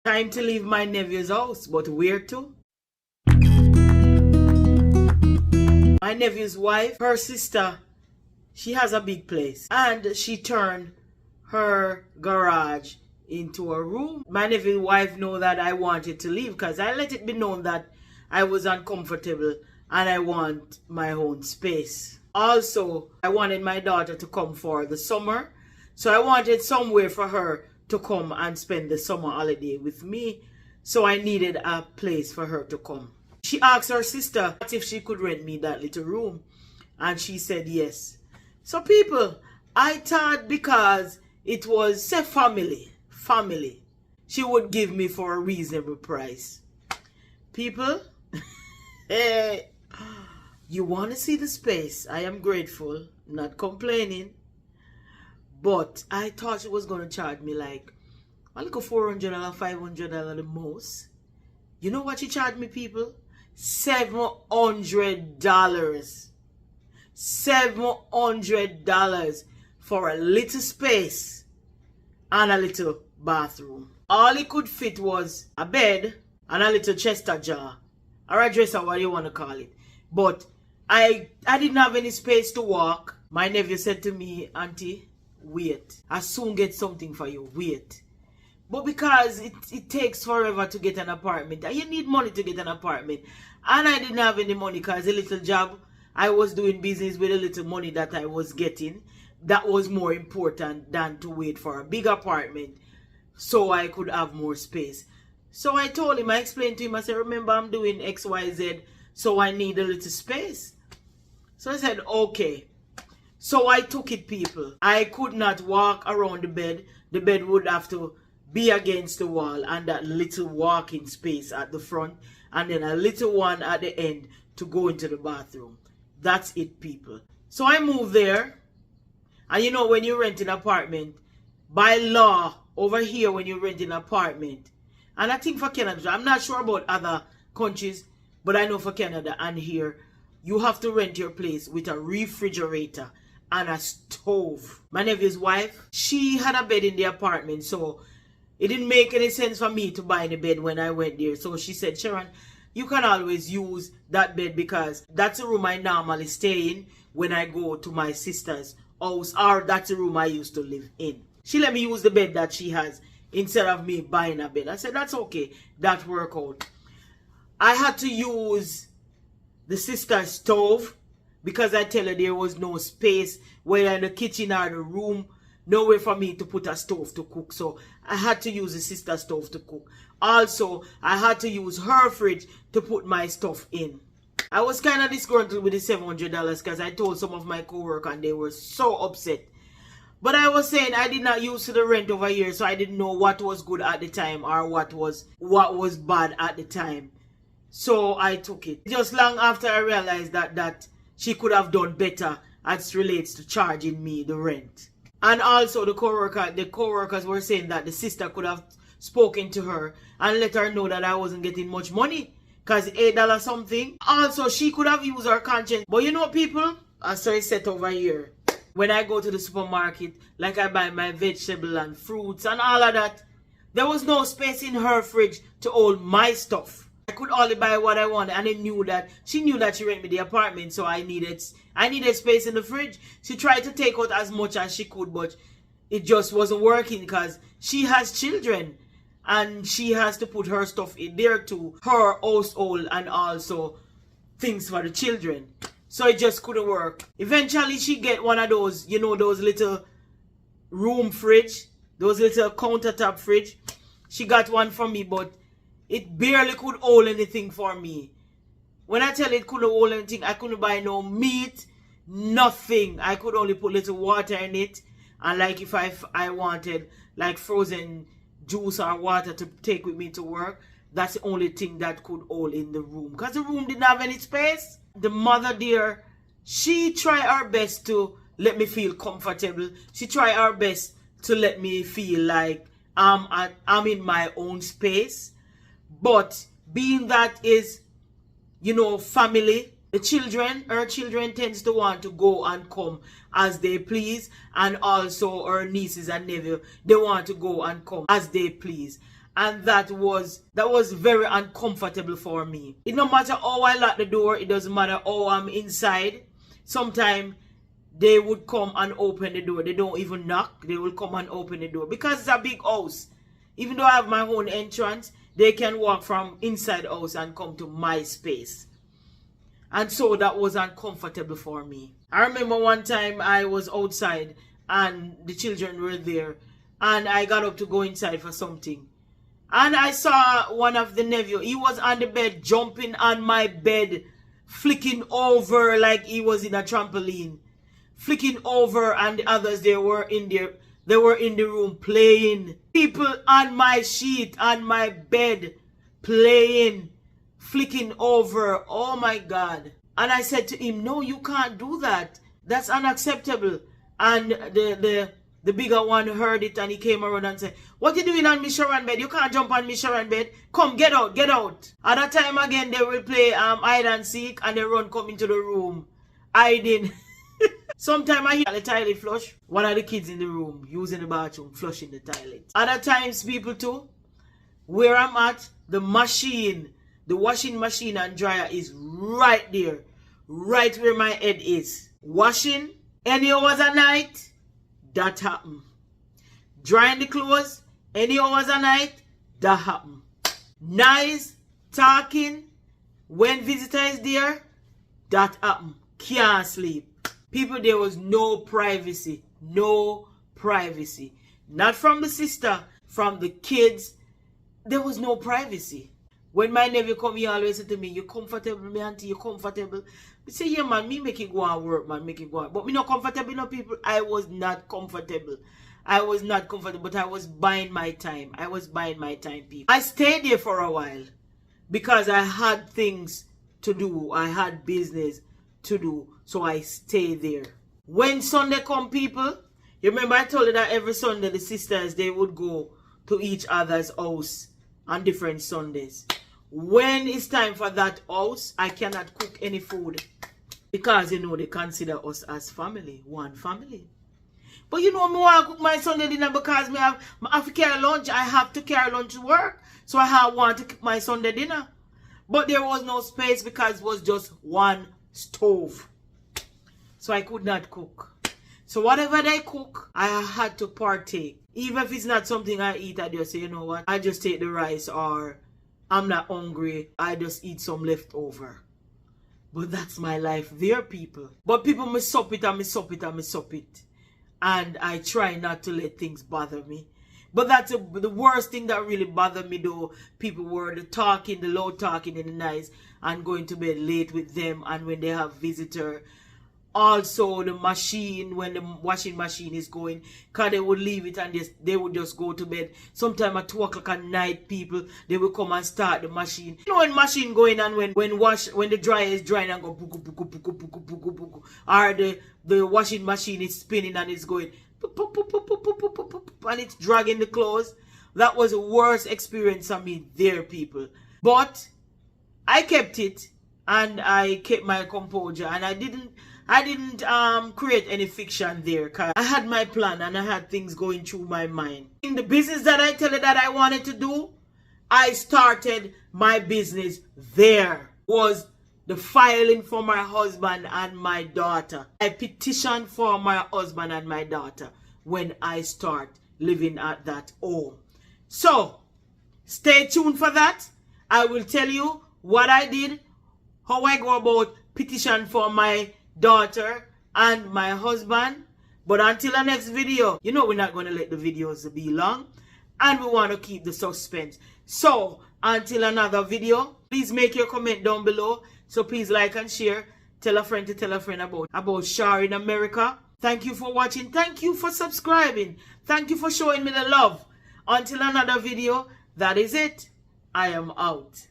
Time to leave my nephew's house, but where to? My nephew's wife, her sister, she has a big place and she turned her garage into a room. My nephew's wife know that I wanted to leave because I let it be known that I was uncomfortable and I want my own space. Also, I wanted my daughter to come for the summer, so I wanted somewhere for her to come and spend the summer holiday with me, so I needed a place for her to come. She asked her sister if she could rent me that little room, and she said yes. So people, I thought because it was, say, family, she would give me for a reasonable price. People, you want to see the space. I am grateful, not complaining. But I thought she was going to charge me like a little $400, $500 the most. You know what she charged me, people? $700. $700 for a little space and a little bathroom. All it could fit was a bed and a little chester jar or a dresser, what you want to call it. But I didn't have any space to walk. My nephew said to me, Auntie, wait. I soon get something for you. Wait. But because it takes forever to get an apartment, and you need money to get an apartment, and I didn't have any money because a little job, I was doing business with a little money that I was getting. That was more important than to wait for a big apartment so I could have more space. So I told him, I explained to him, I said, remember I'm doing XYZ, so I need a little space. So I said, okay. So I took it, people. I could not walk around the bed. The bed would have to be against the wall and that little walking space at the front and then a little one at the end to go into the bathroom. That's it, people. So I moved there. And you know, when you rent an apartment, by law, over here when you rent an apartment, and I think for Canada, I'm not sure about other countries, but I know for Canada and here, you have to rent your place with a refrigerator and a stove. My nephew's wife, she had a bed in the apartment, so it didn't make any sense for me to buy any bed when I went there. So she said, Sharon, you can always use that bed because that's a room I normally stay in when I go to my sister's house, or that's a room I used to live in. She let me use the bed that she has instead of me buying a bed. I said, that's okay. That worked out. I had to use the sister's stove because I tell her there was no space, whether in the kitchen or the room, nowhere for me to put a stove to cook. So I had to use the sister's stove to cook. Also, I had to use her fridge to put my stuff in. I was kind of disgruntled with the $700 because I told some of my co-workers and they were so upset. But I was saying I did not use the rent over here, so I didn't know what was good at the time or what was bad at the time. So I took it. Just long after I realized that she could have done better as relates to charging me the rent. And also the co-workers were saying that the sister could have spoken to her and let her know that I wasn't getting much money because $8 something. Also, she could have used her conscience. But you know, people, I saw it set over here. When I go to the supermarket, like I buy my vegetable and fruits and all of that, there was no space in her fridge to hold my stuff. I could only buy what I wanted, and she knew that she rented me the apartment, so I needed space in the fridge. She tried to take out as much as she could, but it just wasn't working because she has children and she has to put her stuff in there too, her household and also things for the children. So it just couldn't work. Eventually she get one of those, you know, those little room fridge, those little countertop fridge. She got one for me, but it barely could hold anything for me. When I tell it couldn't hold anything, I couldn't buy no meat, nothing. I could only put little water in it. And like if I wanted like frozen juice or water to take with me to work, that's the only thing that could hold in the room. Because the room didn't have any space. The mother dear, she tried her best to let me feel comfortable. She tried her best to let me feel like I'm in my own space. But being that is, you know, family, her children tends to want to go and come as they please. And also her nieces and nephews, they want to go and come as they please. And that was very uncomfortable for me. It no matter how I lock the door, it doesn't matter how I'm inside. Sometimes they would come and open the door. They don't even knock. They will come and open the door. Because it's a big house. Even though I have my own entrance, they can walk from inside the house and come to my space. And so that was uncomfortable for me. I remember one time I was outside and the children were there. And I got up to go inside for something. And I saw one of the nephew. He was on the bed, jumping on my bed, flicking over like he was in a trampoline. Flicking over, and the others, they were in the room playing. People on my sheet, on my bed, playing, flicking over. Oh my God. And I said to him, no, you can't do that. That's unacceptable. And the bigger one heard it and he came around and said, what you doing on Miss Sharon bed? You can't jump on Miss Sharon bed. Come, get out, get out. At that time again, they will play hide and seek and they run come into the room, hiding. Sometimes I hear the toilet flush. One of the kids in the room using the bathroom, flushing the toilet. Other times, people too, where I'm at, the machine, the washing machine and dryer is right there. Right where my head is. Washing any hours a night, that happen. Drying the clothes any hours a night, that happen. Nice talking when visitor is there, that happen. Can't sleep. People, there was no privacy. No privacy. Not from the sister, from the kids. There was no privacy. When my nephew come, he always say to me, you comfortable, me auntie, you comfortable? I say, yeah man, me make it go and work, man, make it go on. But me not comfortable, no people. I was not comfortable. I was not comfortable, but I was buying my time. I was buying my time, people. I stayed there for a while because I had things to do. I had business to do. So I stay there. When Sunday come, people, you remember I told you that every Sunday the sisters, they would go to each other's house on different Sundays. When it's time for that house, I cannot cook any food. Because, you know, they consider us as family, one family. But you know, me want to cook my Sunday dinner because I have to carry lunch. I have to carry lunch to work. So I want to cook my Sunday dinner. But there was no space because it was just one stove. So I could not cook. So whatever they cook, I had to partake. Even if it's not something I eat, I just say, you know what? I just take the rice, or I'm not hungry. I just eat some leftover. But that's my life there, people. But people, me sup it and me sup it and me sup it. And I try not to let things bother me. But that's the worst thing that really bothered me though. People were the talking, the loud talking in the night and going to bed late with them. And when they have visitor, also the machine, when the washing machine is going, because they would leave it and they would just go to bed. Sometime at 2 o'clock at night, people, they will come and start the machine. You know when machine going on, when the dryer is drying and go puku, puku, puku, puku, puku, puku, or the washing machine is spinning and it's going and it's dragging the clothes. That was the worst experience for me there, people. But I kept it and I kept my composure, and I didn't create any fiction there, because I had my plan and I had things going through my mind. In the business that I tell you that I wanted to do, I started my business there. Was the filing for my husband and my daughter. I petitioned for my husband and my daughter when I start living at that home. So, stay tuned for that. I will tell you what I did, how I go about petition for my daughter and my husband. But until the next video, you know we're not going to let the videos be long, and we want to keep the suspense. So until another video, please make your comment down below. So please like and share. Tell a friend to tell a friend about Shar in America. Thank you for watching. Thank you for subscribing. Thank you for showing me the love. Until another video, that is it. I am out.